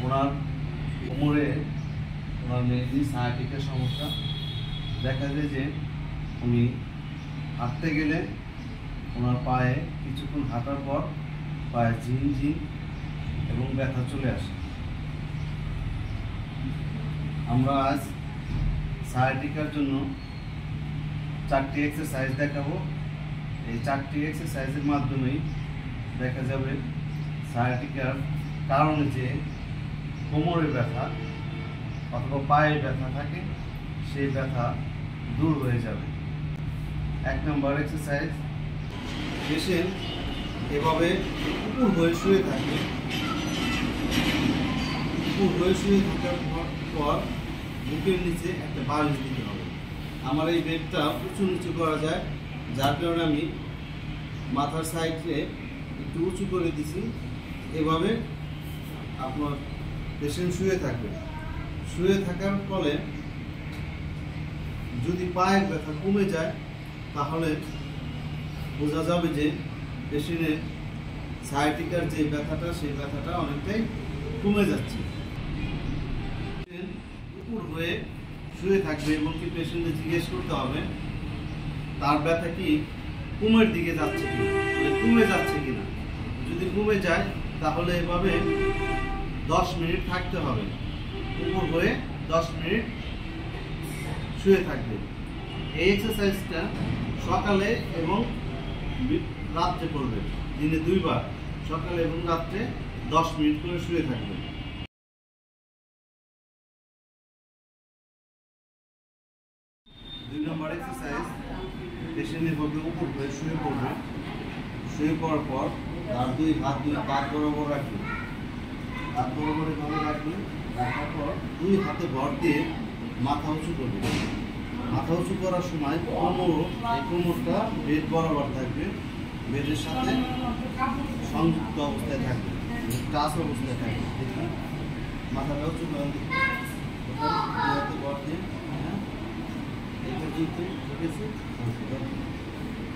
ওনার কোমরে ওনার মেনলি সায়াটিকের সমস্যা দেখা যায় যে উনি হাঁটতে গেলে ওনার পায়ে কিছুক্ষণ হাঁটার পর পায়ে ঝিনঝিন এবং ব্যথা চলে আসে। আমরা আজ সায়াটিকার জন্য 4টি এক্সারসাইজ দেখাবো। এই 4টি এক্সারসাইজের মাধ্যমেই দেখা যাবে সায়াটিকার কারণে যে কোমরে ব্যথা অথবা পায়ে ব্যথা থাকে সেই ব্যথা দূর হয়ে যাবে। 1 নম্বর এক্সারসাইজ, পেশেন্ট এভাবে উপর হয়ে শুয়ে থাকবে। উপর হয়ে শুয়ে থাকার পর বুকের নিচে একটা বালিশ দিতে হবে। আমার এই বেডটা উঁচু নিচু করা যায়, যার কারণে আমি মাথার সাইডে একটু উঁচু করে দিছি। এভাবে আপনার পেশেন্ট শুয়ে থাকবে। শুয়ে থাকার ফলে যদি পায়ের ব্যথা কমে যায় তাহলে বোঝা যাবে যে পেশেন্টের সায়াটিকার যে ব্যথাটা সেই ব্যথাটা অনেকটাই কমে যাচ্ছে। উপর হয়ে শুয়ে থাকবে এবং কি পেশেন্টকে জিজ্ঞেস করতে হবে তার ব্যথা কি কোমরের দিকে যাচ্ছে কিনা, কমে যাচ্ছে কিনা। যদি কমে যায় তাহলে এভাবে 10 মিনিট থাকতে হবে। উপর হয়ে 10 মিনিট শুয়ে থাকবে। এই এক্সারসাইজটা সকালে এবং রাত্রে করবে, দিনে 2 বার, সকালে এবং রাত্রে 10 মিনিট করে শুয়ে থাকবে। 2 নম্বর এক্সারসাইজ, পেশেন্ট এভাবে উপর হয়ে শুয়ে পড়বে। শুয়ে পড়ার পর তার 2 হাত 2 পা বরাবর রাখবে। হাত বরাবর এভাবে রাখবে। রাখার পর 2 হাতে ভর দিয়ে মাথা উঁচু করবে। মাথা উঁচু করার সময় কোমরটা বেড বরাবর থাকবে, বেডের সাথে সংযুক্ত অবস্থায় থাকবে, টাচ অবস্থায় থাকবে। দেখি মাথাটা উঁচু করেন, হাতে ভর দিয়ে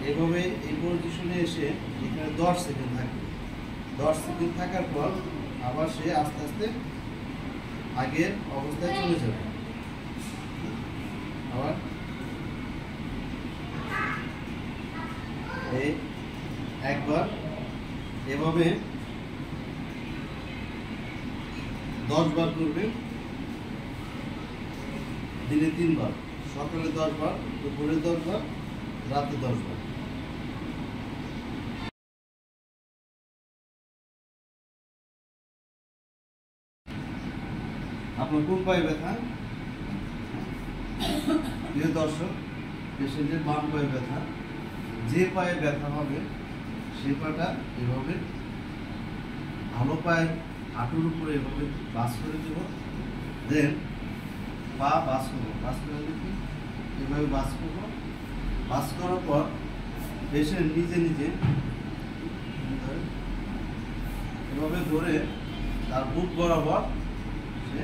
এইভাবে এই পজিশনে এসে এখানে 10 সেকেন্ড থাকবে। 10 সেকেন্ড থাকার পর আবার সে আস্তে আস্তে আগের অবস্থায় চলে যাবে। আবার এই একবার এভাবে 10 বার করবে, দিনে 3 বার, সকালে 10 বার, দুপুরে 10 বার, রাতে 10 বার। আপনার কোন পায়ে ব্যথা? প্রিয় দর্শক, পেশেন্টের বাম পায়ে ব্যথা। যে পায়ে ব্যথা হবে সে পাটা এভাবে ভালো পায়ের হাঁটুর উপরে এভাবে বাস করে দেব। দেন পা বাস করবো, বাস করে দেখি এভাবে বাস করবো। বাস করার পর পেশেন্ট নিজে নিজে এভাবে ধরে তার বুক বরাবর সে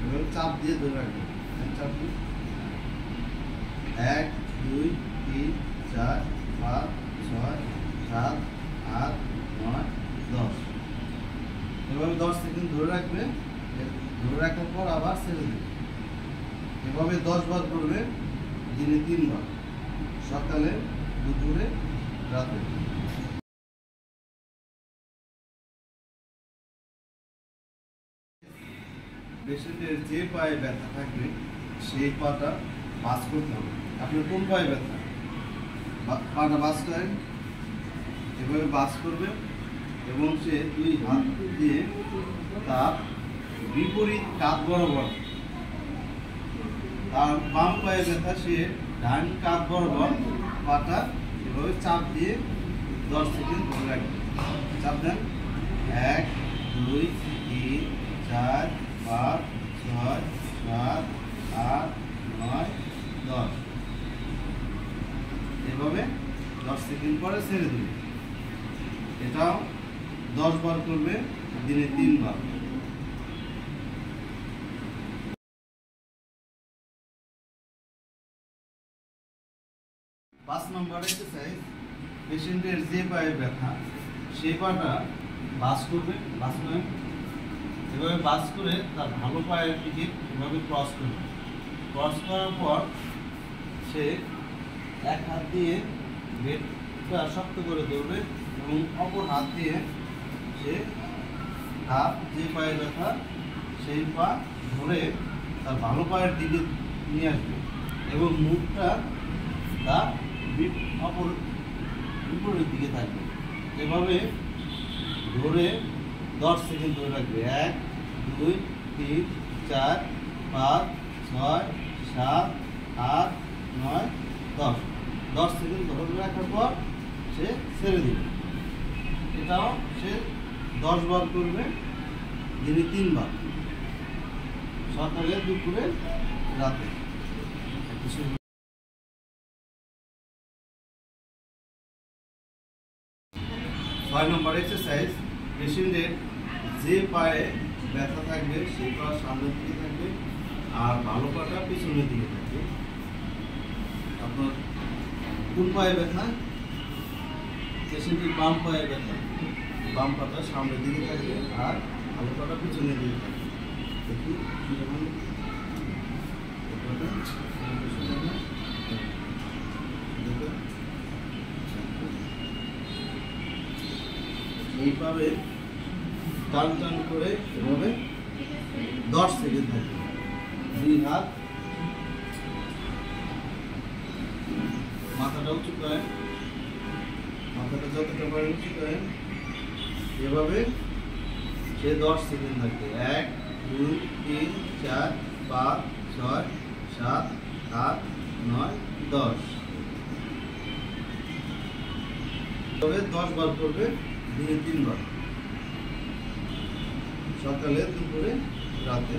এভাবে চাপ দিয়ে ধরে রাখবে। চাপ দিয়ে 1 2 3 4 5 6 7 8 9 10 এভাবে 10 সেকেন্ড ধরে রাখবে। ধরে রাখার পর আবার ছেড়ে দেবে। এভাবে 10 বার করবে, দিনে 3 বার, সকালে, দুপুরে, রাতে। পেশেন্টের যে পায়ে ব্যথা থাকবে সেই পাটা বাস করতে হবে। আপনার কোন পায়ে ব্যথা? পাটা বাস করেন, এভাবে বাস করবে এবং সে 2 হাত দিয়ে তার বিপরীত কাঁধ বরাবর, তার বাম পায়ে ব্যথা সে ডান কাঁধ বরাবর পাটা এভাবে চাপ দিয়ে 10 সেকেন্ড ধরে রাখবে। চাপ দেন 1 2 3 4 5 6 7 8 9 10 এভাবে 10 সেকেন্ড পরে ছেড়ে দিবে। এটাও 10 বার করবে, দিনে 3 বার। 5 নম্বর এক্সারসাইজ, পেশেন্টের যে পায়ে ব্যথা সেই পাটা বাস করবে, এভাবে বাস করে তার ভালো পায়ের দিকে এভাবে ক্রস করবে। ক্রস করার পর সে এক হাত দিয়ে বেডটা শক্ত করে ধরবে এবং অপর হাত দিয়ে সে হাত যে পায়ে ব্যথা সেই পা ধরে তার ভালো পায়ের দিকে নিয়ে আসবে এবং মুখটা তার অপর উপরের দিকে থাকবে। এভাবে ধরে 10 সেকেন্ড ধরে রাখবে। 1 2 3 4 5 6 7 8 9 10। 10 সেকেন্ড ধরে রাখার পর সে ছেড়ে দিবে। এটাও সে 10 বার করবে, দিনে 3 বার, সকালে, দুপুরে, রাতে। 6 নম্বর এক্সারসাইজ, পেশেন্টের যে পায়ে ব্যথা থাকবে সেই পা সামনের দিকে থাকবে আর ভালো পাটা পিছনের দিকে থাকবে। আপনার কোন পায়ে ব্যথা? পেশেন্টের বাম পায়ে ব্যথা, বাম পাটা সামনের দিকে থাকবে আর ভালো পাটা পিছনের দিকে থাকবে। দেখি এইভাবে টান টান করে এভাবে 10 সেকেন্ড থাকবে। 2 হাত মাথাটা উঁচু করেন, মাথাটা যতটা পারেন উঁচু করেন। এভাবে সে 10 সেকেন্ড থাকবে। 1 2 3 4 5 6 7 8 9 10। তবে 10 বার করবে, দিনে 3 বার, সকালে, দুপুরে, রাতে।